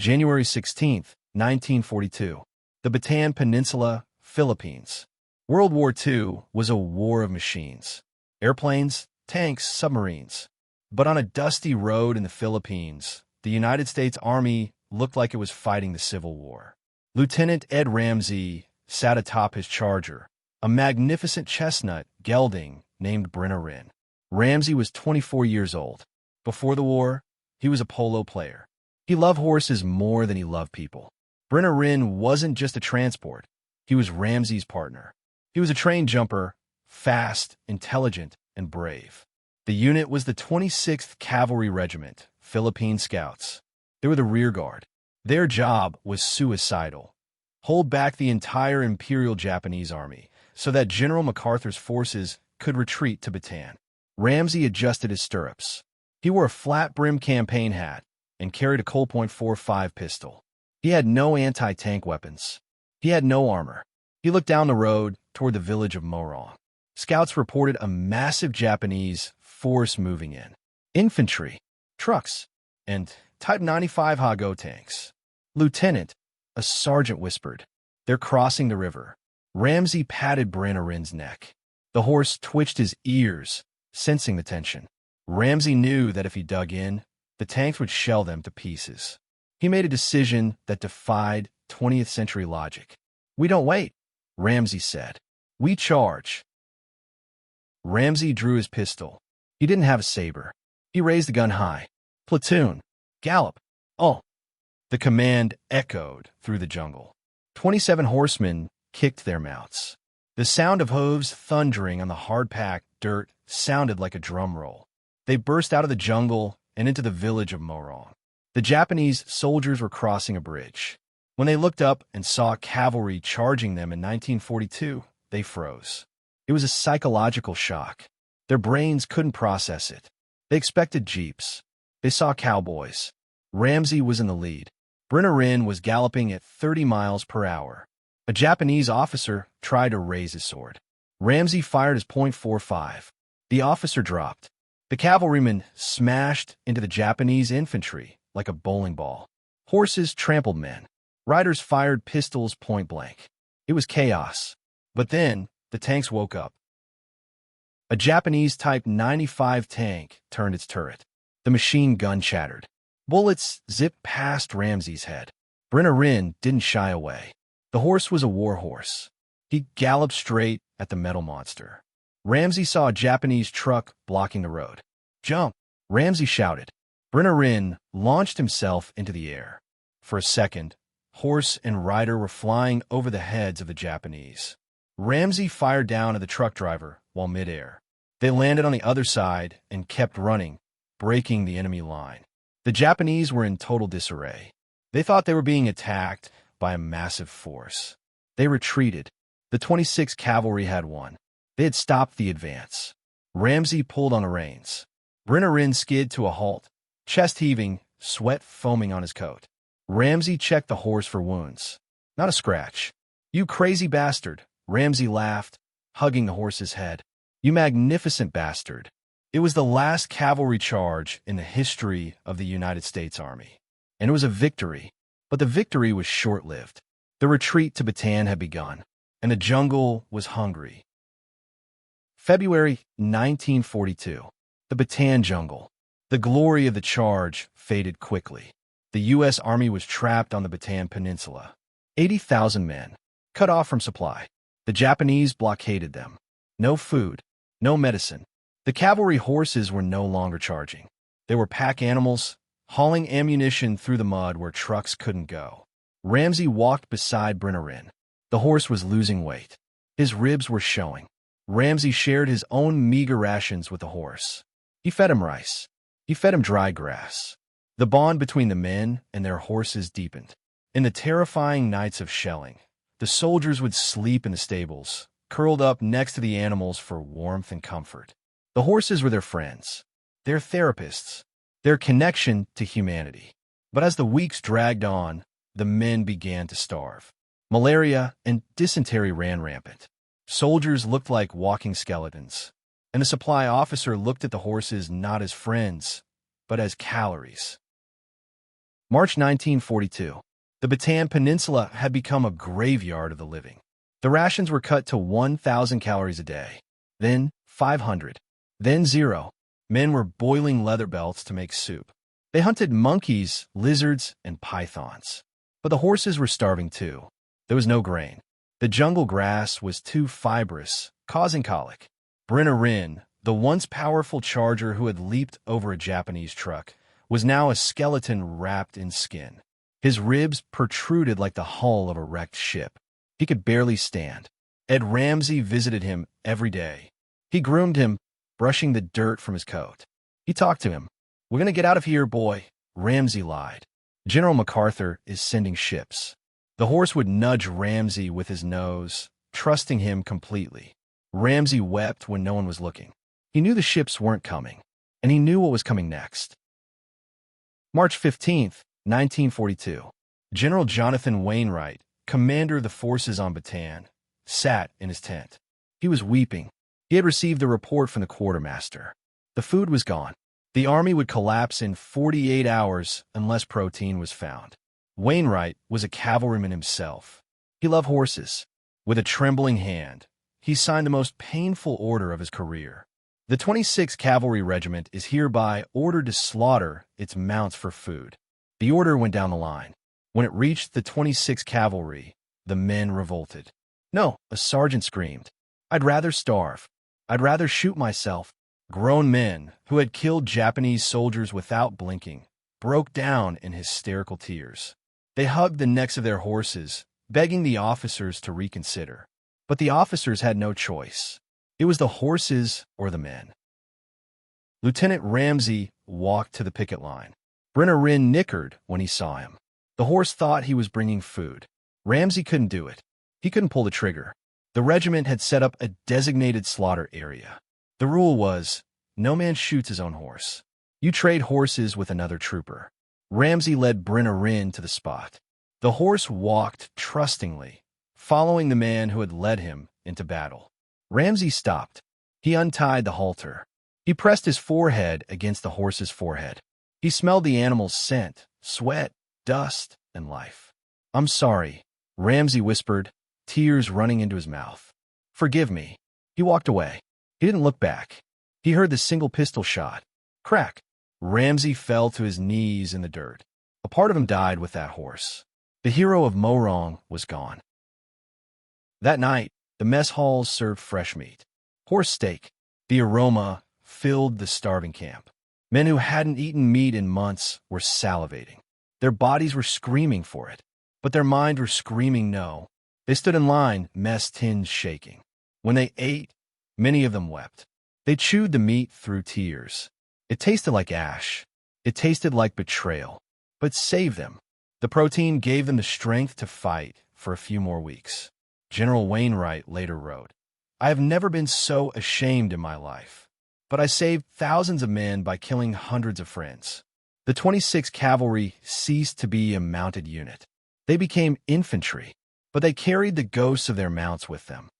January 16, 1942. The Bataan Peninsula, Philippines. World War II was a war of machines. Airplanes, tanks, submarines. But on a dusty road in the Philippines, the United States Army looked like it was fighting the Civil War. Lieutenant Ed Ramsey sat atop his charger, a magnificent chestnut gelding named Bryn Awryn. Ramsey was 24 years old. Before the war, he was a polo player. He loved horses more than he loved people. Bryn Awryn wasn't just a transport. He was Ramsey's partner. He was a trained jumper, fast, intelligent, and brave. The unit was the 26th Cavalry Regiment, Philippine Scouts. They were the rear guard. Their job was suicidal: hold back the entire Imperial Japanese Army so that General MacArthur's forces could retreat to Bataan. Ramsey adjusted his stirrups. He wore a flat-brimmed campaign hat and carried a Colt .45 pistol. He had no anti-tank weapons. He had no armor. He looked down the road toward the village of Morong. Scouts reported a massive Japanese force moving in. Infantry, trucks, and Type 95 Ha-Go tanks. "Lieutenant," a sergeant whispered. "They're crossing the river." Ramsey patted Bryn Awryn's neck. The horse twitched his ears, sensing the tension. Ramsey knew that if he dug in, the tanks would shell them to pieces. He made a decision that defied 20th century logic. "We don't wait," Ramsey said. "We charge." Ramsey drew his pistol. He didn't have a saber. He raised the gun high. "Platoon, gallop!" "Oh!" The command echoed through the jungle. 27 horsemen kicked their mounts. The sound of hooves thundering on the hard-packed dirt sounded like a drum roll. They burst out of the jungle and into the village of Morong. The Japanese soldiers were crossing a bridge. When they looked up and saw cavalry charging them in 1942, they froze. It was a psychological shock. Their brains couldn't process it. They expected jeeps. They saw cowboys. Ramsey was in the lead. Bryn Awryn was galloping at 30 miles per hour. A Japanese officer tried to raise his sword. Ramsey fired his .45. The officer dropped. The cavalryman smashed into the Japanese infantry like a bowling ball. Horses trampled men. Riders fired pistols point blank. It was chaos. But then the tanks woke up. A Japanese Type 95 tank turned its turret. The machine gun chattered. Bullets zipped past Ramsey's head. Bryn Awryn didn't shy away. The horse was a war horse. He galloped straight at the metal monster. Ramsey saw a Japanese truck blocking the road. "Jump!" Ramsey shouted. Bryn Awryn launched himself into the air. For a second, horse and rider were flying over the heads of the Japanese. Ramsey fired down at the truck driver while midair. They landed on the other side and kept running, breaking the enemy line. The Japanese were in total disarray. They thought they were being attacked by a massive force. They retreated. The 26th Cavalry had won. They had stopped the advance. Ramsey pulled on the reins. Bryn Awryn skid to a halt, chest heaving, sweat foaming on his coat. Ramsey checked the horse for wounds. Not a scratch. "You crazy bastard," Ramsey laughed, hugging the horse's head. "You magnificent bastard." It was the last cavalry charge in the history of the United States Army. And it was a victory. But the victory was short-lived. The retreat to Bataan had begun, and the jungle was hungry. February 1942. The Bataan jungle. The glory of the charge faded quickly. The U.S. Army was trapped on the Bataan Peninsula. 80,000 men, cut off from supply. The Japanese blockaded them. No food, no medicine. The cavalry horses were no longer charging. They were pack animals, hauling ammunition through the mud where trucks couldn't go. Ramsey walked beside Bryn Awryn. The horse was losing weight. His ribs were showing. Ramsey shared his own meager rations with the horse. He fed him rice. He fed him dry grass. The bond between the men and their horses deepened. In the terrifying nights of shelling, the soldiers would sleep in the stables, curled up next to the animals for warmth and comfort. The horses were their friends, their therapists, their connection to humanity. But as the weeks dragged on, the men began to starve. Malaria and dysentery ran rampant. Soldiers looked like walking skeletons, and the supply officer looked at the horses not as friends, but as calories. March 1942. The Bataan Peninsula had become a graveyard of the living. The rations were cut to 1,000 calories a day, then 500, then 0. Men were boiling leather belts to make soup. They hunted monkeys, lizards, and pythons. But the horses were starving too. There was no grain. The jungle grass was too fibrous, causing colic. Bryn Awryn, the once powerful charger who had leaped over a Japanese truck, was now a skeleton wrapped in skin. His ribs protruded like the hull of a wrecked ship. He could barely stand. Ed Ramsey visited him every day. He groomed him, brushing the dirt from his coat. He talked to him. "We're going to get out of here, boy," Ramsey lied. "General MacArthur is sending ships." The horse would nudge Ramsey with his nose, trusting him completely. Ramsey wept when no one was looking. He knew the ships weren't coming, and he knew what was coming next. March 15th, 1942. General Jonathan Wainwright, commander of the forces on Bataan, sat in his tent. He was weeping. He had received a report from the quartermaster. The food was gone. The army would collapse in 48 hours unless protein was found. Wainwright was a cavalryman himself. He loved horses. With a trembling hand, he signed the most painful order of his career. The 26th Cavalry Regiment is hereby ordered to slaughter its mounts for food. The order went down the line. When it reached the 26th Cavalry, the men revolted. "No," a sergeant screamed. "I'd rather starve. I'd rather shoot myself." Grown men, who had killed Japanese soldiers without blinking, broke down in hysterical tears. They hugged the necks of their horses, begging the officers to reconsider. But the officers had no choice. It was the horses or the men. Lieutenant Ramsey walked to the picket line. Bryn Awryn nickered when he saw him. The horse thought he was bringing food. Ramsey couldn't do it. He couldn't pull the trigger. The regiment had set up a designated slaughter area. The rule was, no man shoots his own horse. You trade horses with another trooper. Ramsey led Bryn Awryn to the spot. The horse walked trustingly, following the man who had led him into battle. Ramsey stopped. He untied the halter. He pressed his forehead against the horse's forehead. He smelled the animal's scent, sweat, dust, and life. "I'm sorry," Ramsey whispered, tears running into his mouth. "Forgive me." He walked away. He didn't look back. He heard the single pistol shot. Crack! Ramsey fell to his knees in the dirt. A part of him died with that horse. The hero of Morong was gone. That night, the mess halls served fresh meat. Horse steak. The aroma filled the starving camp. Men who hadn't eaten meat in months were salivating. Their bodies were screaming for it, but their minds were screaming no. They stood in line, mess tins shaking. When they ate, many of them wept. They chewed the meat through tears. It tasted like ash. It tasted like betrayal. But saved them. The protein gave them the strength to fight for a few more weeks. General Wainwright later wrote, "I have never been so ashamed in my life, but I saved thousands of men by killing hundreds of friends." The 26th Cavalry ceased to be a mounted unit. They became infantry, but they carried the ghosts of their mounts with them.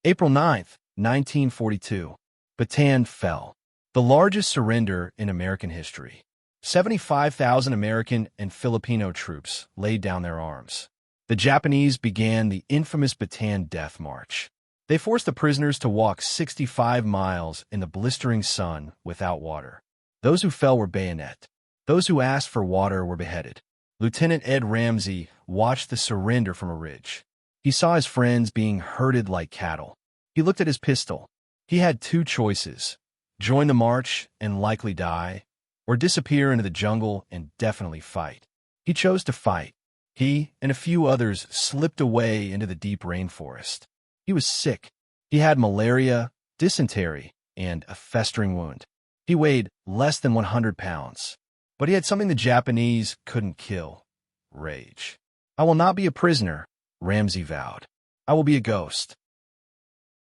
April 9th, 1942. Bataan fell. The largest surrender in American history. 75,000 American and Filipino troops laid down their arms. The Japanese began the infamous Bataan Death March. They forced the prisoners to walk 65 miles in the blistering sun without water. Those who fell were bayoneted. Those who asked for water were beheaded. Lieutenant Ed Ramsey watched the surrender from a ridge. He saw his friends being herded like cattle. He looked at his pistol. He had two choices: join the march and likely die, or disappear into the jungle and definitely fight. He chose to fight. He and a few others slipped away into the deep rainforest. He was sick. He had malaria, dysentery, and a festering wound. He weighed less than 100 pounds. But he had something the Japanese couldn't kill: rage. "I will not be a prisoner," Ramsey vowed. "I will be a ghost."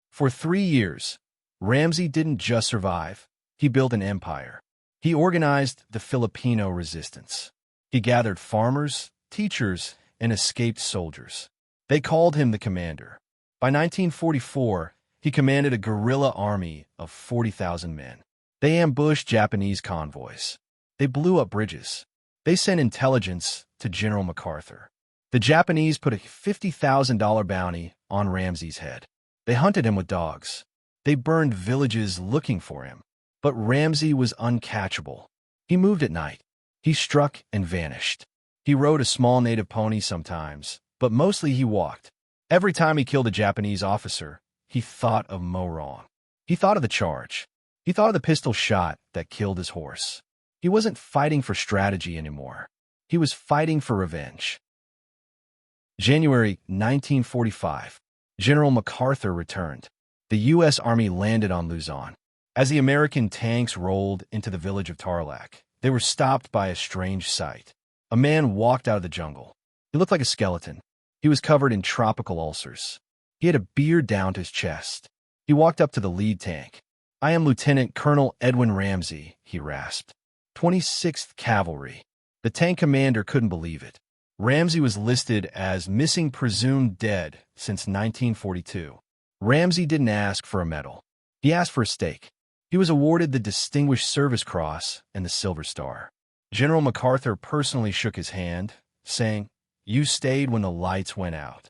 For 3 years, Ramsey didn't just survive. He built an empire. He organized the Filipino resistance. He gathered farmers, teachers, and escaped soldiers. They called him the commander. By 1944, he commanded a guerrilla army of 40,000 men. They ambushed Japanese convoys. They blew up bridges. They sent intelligence to General MacArthur. The Japanese put a $50,000 bounty on Ramsey's head. They hunted him with dogs. They burned villages looking for him. But Ramsey was uncatchable. He moved at night. He struck and vanished. He rode a small native pony sometimes, but mostly he walked. Every time he killed a Japanese officer, he thought of Moron. He thought of the charge. He thought of the pistol shot that killed his horse. He wasn't fighting for strategy anymore. He was fighting for revenge. January 1945. General MacArthur returned. The U.S. Army landed on Luzon. As the American tanks rolled into the village of Tarlac, they were stopped by a strange sight. A man walked out of the jungle. He looked like a skeleton. He was covered in tropical ulcers. He had a beard down to his chest. He walked up to the lead tank. "I am Lieutenant Colonel Edwin Ramsey," he rasped. 26th Cavalry. The tank commander couldn't believe it. Ramsey was listed as missing presumed dead since 1942. Ramsey didn't ask for a medal. He asked for a stake. He was awarded the Distinguished Service Cross and the Silver Star. General MacArthur personally shook his hand, saying, "You stayed when the lights went out."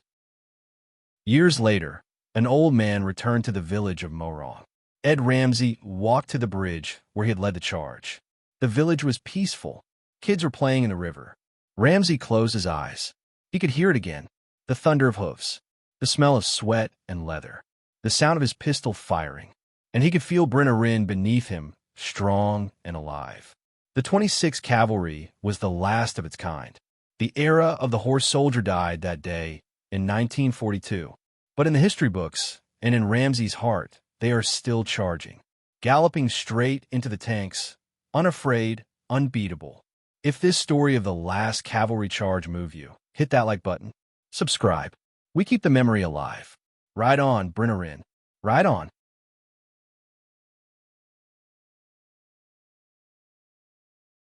Years later, an old man returned to the village of Moron. Ed Ramsey walked to the bridge where he had led the charge. The village was peaceful. Kids were playing in the river. Ramsey closed his eyes. He could hear it again, the thunder of hoofs, the smell of sweat and leather, the sound of his pistol firing, and he could feel Bryn Awryn beneath him, strong and alive. The 26th Cavalry was the last of its kind. The era of the horse soldier died that day in 1942. But in the history books and in Ramsey's heart, they are still charging, galloping straight into the tanks, unafraid, unbeatable. If this story of the last cavalry charge moved you, hit that like button. Subscribe. We keep the memory alive. Ride on, Bryn Awryn. Ride on.